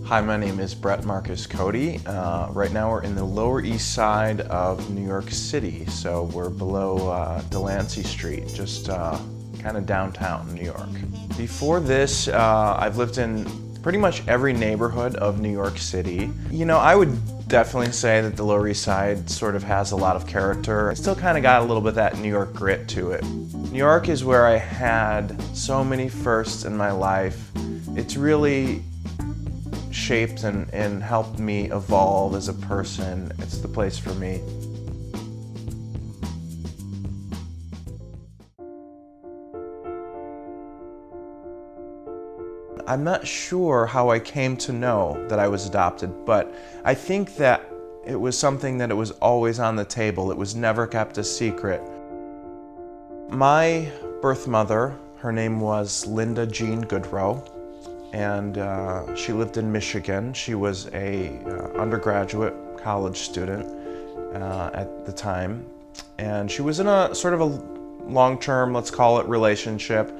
Hi, my name is Brett Marcus Coady. Right now we're in the Lower East Side of New York City, so we're below Delancey Street, just kind of downtown New York. Before this, I've lived in pretty much every neighborhood of New York City. You know, I would definitely say that the Lower East Side sort of has a lot of character. It still kind of got a little bit of that New York grit to it. New York is where I had so many firsts in my life. It's really shaped and helped me evolve as a person. It's the place for me. I'm not sure how I came to know that I was adopted, but I think that it was something that it was always on the table. It was never kept a secret. My birth mother, her name was Linda Jean Goodrow, and she lived in Michigan. She was a undergraduate college student at the time, and she was in a sort of a long-term, let's call it, relationship,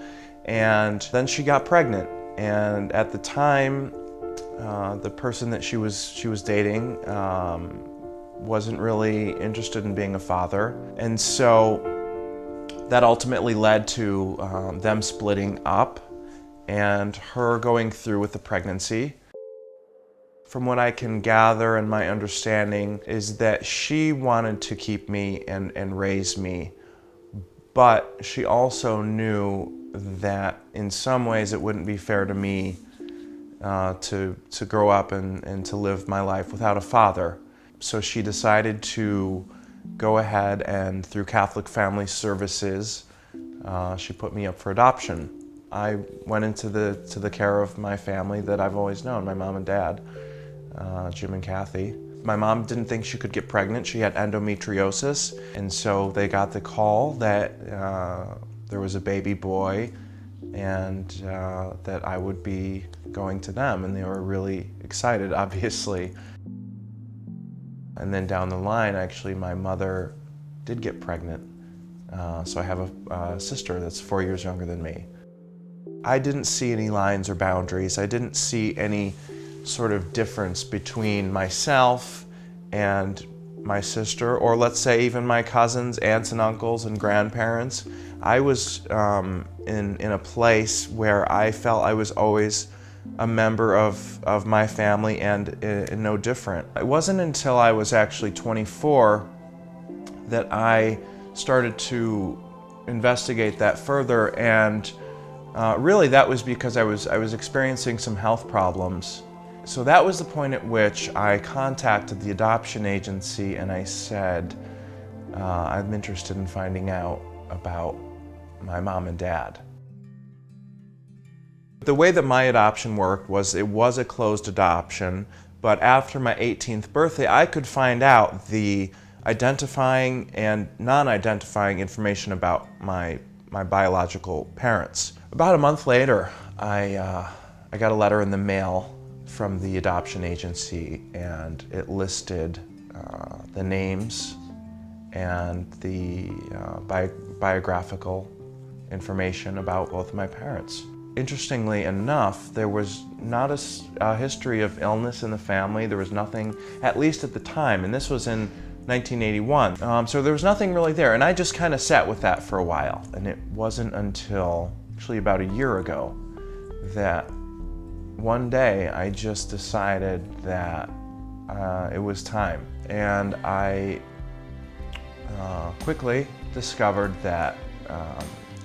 and then she got pregnant. And at the time, the person that she was dating wasn't really interested in being a father, and so that ultimately led to them splitting up and her going through with the pregnancy. From what I can gather and my understanding is that she wanted to keep me and raise me, but she also knew that in some ways it wouldn't be fair to me to grow up and to live my life without a father. So she decided to go ahead and, through Catholic Family Services, she put me up for adoption. I went into the care of my family that I've always known, my mom and dad, Jim and Kathy. My mom didn't think she could get pregnant. She had endometriosis, and so they got the call that there was a baby boy and that I would be going to them, and they were really excited, obviously. And then down the line, actually, my mother did get pregnant. So I have a sister that's 4 years younger than me. I didn't see any lines or boundaries. I didn't see any sort of difference between myself and my sister, or let's say even my cousins, aunts and uncles and grandparents. I was in a place where I felt I was always a member of my family and no different. It wasn't until I was actually 24 that I started to investigate that further, and really that was because I was experiencing some health problems. So that was the point at which I contacted the adoption agency and I said, I'm interested in finding out about my mom and dad. The way that my adoption worked was it was a closed adoption, but after my 18th birthday, I could find out the identifying and non-identifying information about my biological parents. About a month later, I got a letter in the mail from the adoption agency, and it listed the names and the biographical information about both of my parents. Interestingly enough, there was not a history of illness in the family. There was nothing, at least at the time, and this was in 1981. So there was nothing really there, and I just kind of sat with that for a while. And it wasn't until actually about a year ago that one day I just decided that it was time. And I quickly discovered that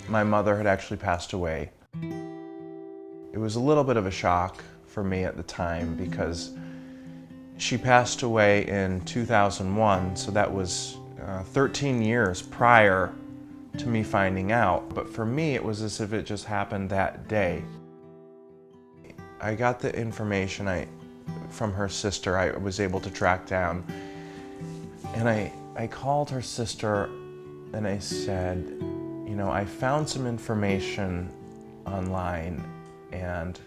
my mother had actually passed away. It was a little bit of a shock for me at the time because she passed away in 2001, so that was 13 years prior to me finding out. But for me, it was as if it just happened that day. I got the information from her sister. I was able to track down, and I called her sister and I said, you know, I found some information online and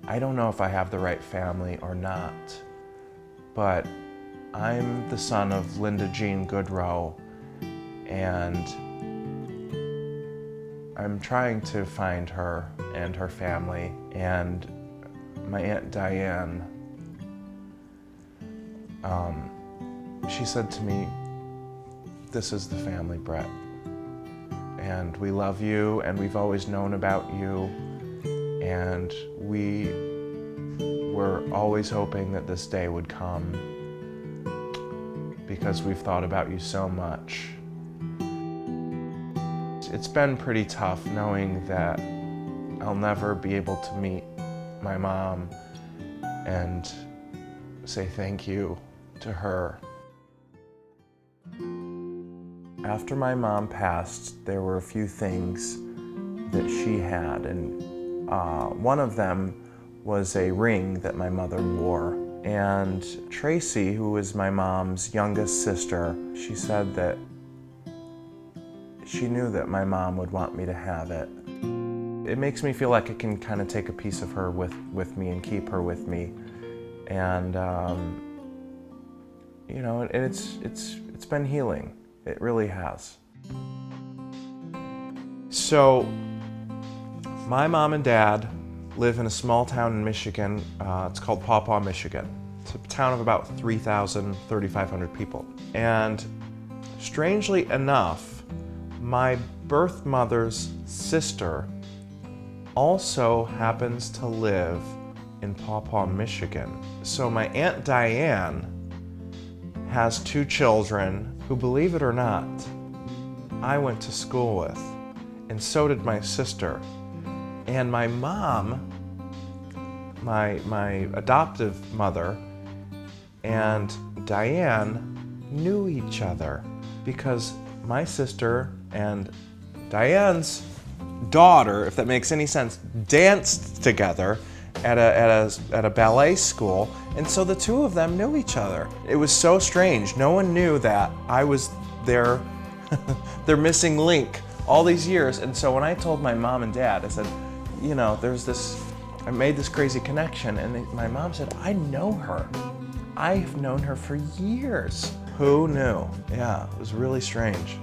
I don't know if I have the right family or not, but I'm the son of Linda Jean Goodrow, and I'm trying to find her and her family, and my Aunt Diane she said to me, "This is the family, Brett. And we love you, and we've always known about you, and we were always hoping that this day would come because we've thought about you so much." It's been pretty tough knowing that I'll never be able to meet my mom and say thank you to her. After my mom passed, there were a few things that she had, and one of them was a ring that my mother wore. And Tracy, who was my mom's youngest sister, she said that she knew that my mom would want me to have it. It makes me feel like I can kind of take a piece of her with me and keep her with me. And you know, and it's been healing. It really has. So, my mom and dad live in a small town in Michigan. It's called Paw Paw, Michigan. It's a town of about 3,500 people. And strangely enough, my birth mother's sister also happens to live in Paw Paw, Michigan. So my Aunt Diane has 2 children who, believe it or not, I went to school with, and so did my sister. And my mom, my adoptive mother, and Diane knew each other because my sister and Diane's daughter, if that makes any sense, danced together at a ballet school, and so the 2 of them knew each other. It was so strange. No one knew that I was their missing link all these years. And so when I told my mom and dad, I said, you know, I made this crazy connection, and my mom said, "I know her. I've known her for years." Who knew? Yeah, it was really strange.